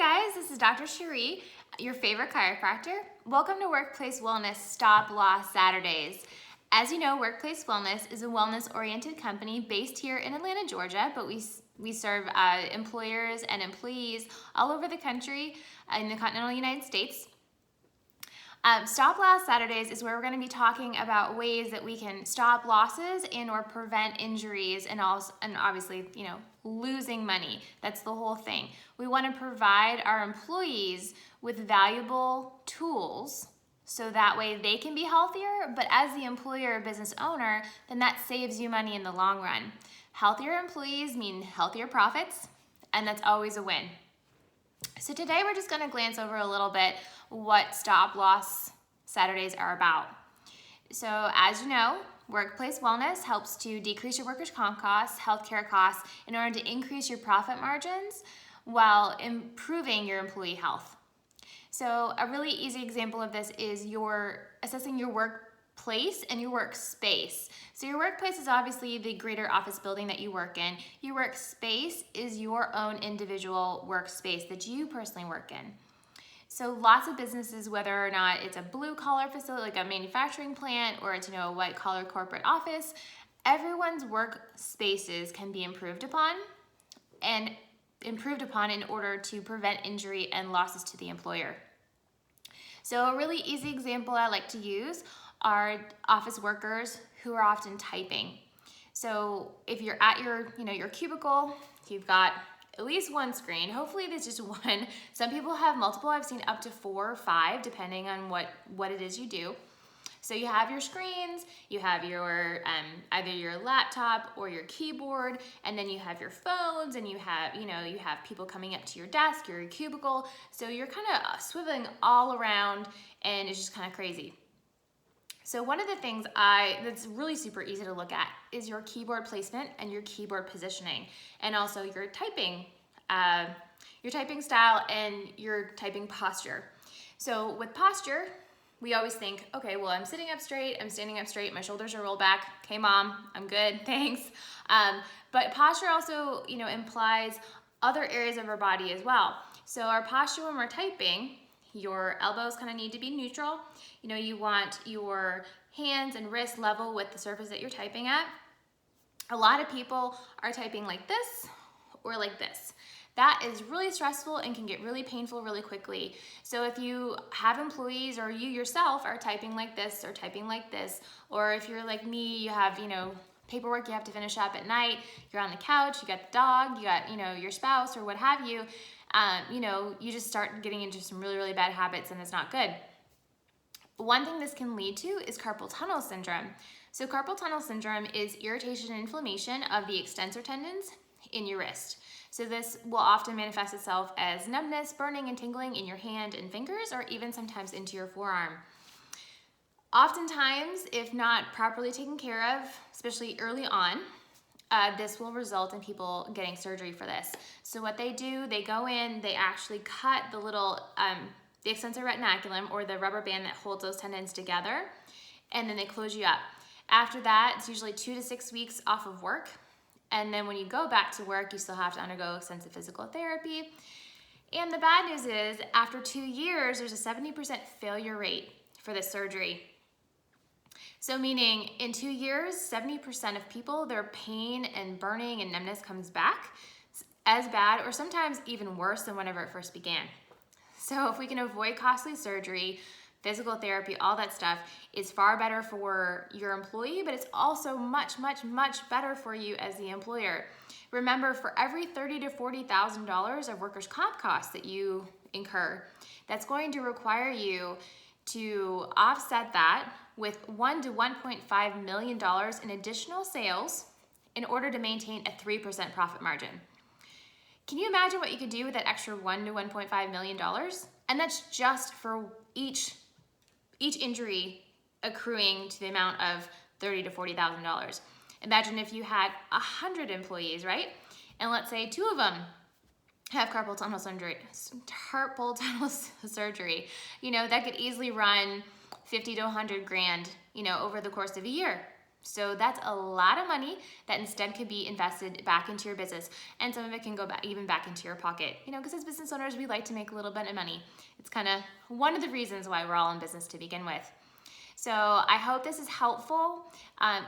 Hi guys, this is Dr. Cherie, your favorite chiropractor. Welcome to Workplace Wellness Stop Loss Saturdays. As you know, Workplace Wellness is a wellness-oriented company based here in Atlanta, Georgia, but we serve employers and employees all over the country in the continental United States. Stop Loss Saturdays is where we're going to be talking about ways that we can stop losses and or prevent injuries and obviously, losing money. That's the whole thing. We want to provide our employees with valuable tools so that way they can be healthier, but as the employer or business owner, then that saves you money in the long run. Healthier employees mean healthier profits, and that's always a win. So today we're just going to glance over a little bit what Stop Loss Saturdays are about. So as you know, Workplace Wellness helps to decrease your workers' comp costs, healthcare costs, in order to increase your profit margins while improving your employee health. So a really easy example of this is assessing your workplace and your workspace. So your workplace is obviously the greater office building that you work in. Your workspace is your own individual workspace that you personally work in. So lots of businesses, whether or not it's a blue collar facility like a manufacturing plant or it's a white collar corporate office, everyone's workspaces can be improved upon in order to prevent injury and losses to the employer. So a really easy example I like to use are office workers who are often typing. So if you're at your cubicle, you've got at least one screen. Hopefully there's just one. Some people have multiple. I've seen up to 4 or 5 depending on what it is you do. So you have your screens, you have your either your laptop or your keyboard, and then you have your phones, and you have people coming up to your desk, your cubicle. So you're kind of swiveling all around, and it's just kind of crazy. So one of the things that's really super easy to look at is your keyboard placement and your keyboard positioning, and also your typing style and your typing posture. So with posture, we always think, okay, well, I'm sitting up straight, I'm standing up straight, my shoulders are rolled back. Okay, mom, I'm good, thanks. But posture also, implies other areas of our body as well. So our posture when we're typing, your elbows kind of need to be neutral. You want your hands and wrists level with the surface that you're typing at. A lot of people are typing like this or like this. That is really stressful and can get really painful really quickly. So if you have employees or you yourself are typing like this or typing like this, or if you're like me, you have, paperwork you have to finish up at night, you're on the couch, you got the dog, you got, your spouse or what have you, you just start getting into some really, really bad habits and it's not good. One thing this can lead to is carpal tunnel syndrome. So carpal tunnel syndrome is irritation and inflammation of the extensor tendons in your wrist. So this will often manifest itself as numbness, burning, and tingling in your hand and fingers, or even sometimes into your forearm. Oftentimes, if not properly taken care of, especially early on, this will result in people getting surgery for this. So what they do, they go in, they actually cut the little, the extensor retinaculum, or the rubber band that holds those tendons together, and then they close you up. After that, it's usually 2 to 6 weeks off of work. And then when you go back to work, you still have to undergo extensive physical therapy. And the bad news is, after 2 years, there's a 70% failure rate for this surgery. So meaning in 2 years, 70% of people, their pain and burning and numbness comes back as bad or sometimes even worse than whenever it first began. So if we can avoid costly surgery, physical therapy, all that stuff is far better for your employee, but it's also much, much, much better for you as the employer. Remember, for every $30,000 to $40,000 of workers' comp costs that you incur, that's going to require you to offset that with $1 to $1.5 million in additional sales in order to maintain a 3% profit margin. Can you imagine what you could do with that extra $1 to $1.5 million? And that's just for each injury accruing to the amount of $30,000 to $40,000. Imagine if you had 100 employees, right? And let's say 2 of them have carpal tunnel surgery. That could easily run 50 to 100 grand, over the course of a year. So that's a lot of money that instead could be invested back into your business, and some of it can go back, even back into your pocket. You know, because as business owners, we like to make a little bit of money. It's kind of one of the reasons why we're all in business to begin with. So I hope this is helpful.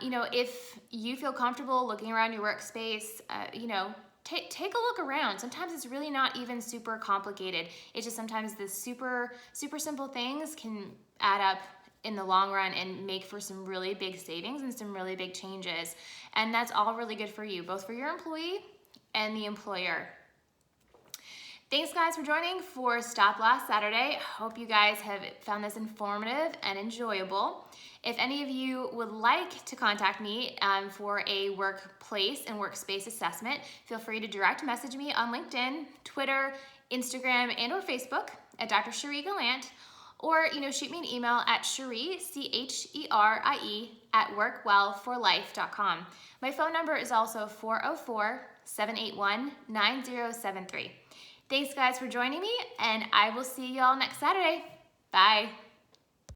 You know, if you feel comfortable looking around your workspace, you know, take a look around. Sometimes it's really not even super complicated. It's just sometimes the super simple things can add up in the long run and make for some really big savings and some really big changes. And that's all really good for you, both for your employee and the employer. Thanks guys for joining for Stop Loss Saturday. Hope you guys have found this informative and enjoyable. If any of you would like to contact me for a workplace and workspace assessment, feel free to direct message me on LinkedIn, Twitter, Instagram, and or Facebook at Dr. Cherie Gallant, or shoot me an email at Cherie, Cherie, at workwellforlife.com. My phone number is also 404-781-9073. Thanks guys for joining me, and I will see y'all next Saturday. Bye.